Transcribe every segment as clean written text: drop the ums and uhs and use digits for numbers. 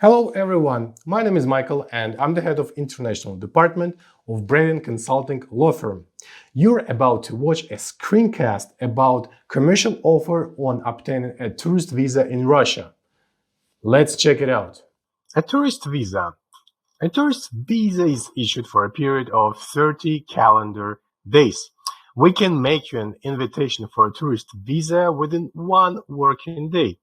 Hello everyone, my name is Michael and I'm the head of International Department of Braiden Consulting Law Firm. You're about to watch a screencast about commercial offer on obtaining a tourist visa in Russia. Let's check it out. A tourist visa. A tourist visa is issued for a period of 30 calendar days. We can make you an invitation for a tourist visa within 1 working day.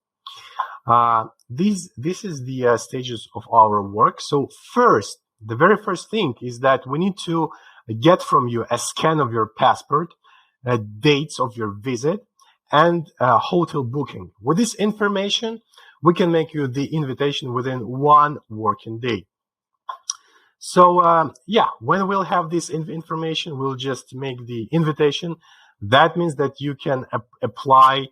This is the stages of our work. So first, the very first thing is that we need to get from you a scan of your passport, dates of your visit, and hotel booking. With this information, we can make you the invitation within 1 working day. So when we'll have this information, we'll just make the invitation. That means that you can apply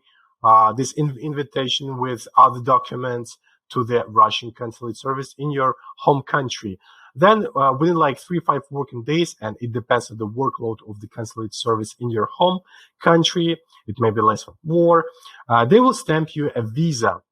this invitation with other documents to the Russian consulate service in your home country. Then within like 3-5 working days, and it depends on the workload of the consulate service in your home country, it may be less or more, they will stamp you a visa.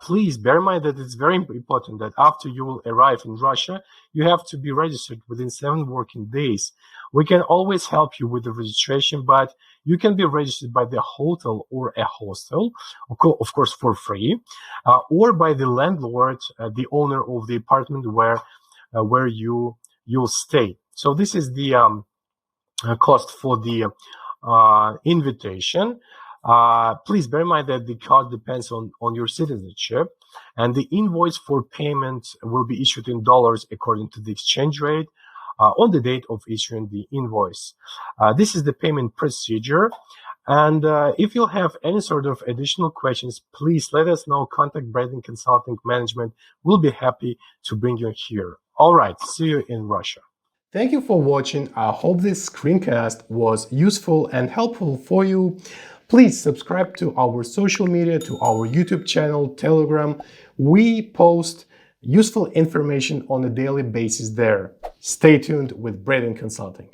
Please bear in mind that it's very important that after you will arrive in Russia, you have to be registered within 7 working days. We can always help you with the registration, but you can be registered by the hotel or a hostel, of course for free, or by the landlord, the owner of the apartment where you'll stay. So this is the cost for the invitation. Please bear in mind that the cost depends on your citizenship, and the invoice for payment will be issued in dollars according to the exchange rate on the date of issuing the invoice. This is the payment procedure. And if you have any sort of additional questions, please let us know. Contact Braiden Consulting Management. We'll be happy to bring you here. All right, see you in Russia. Thank you for watching. I hope this screencast was useful and helpful for you. Please subscribe to our social media, to our YouTube channel, Telegram. We post useful information on a daily basis there. Stay tuned with Braiden Consulting.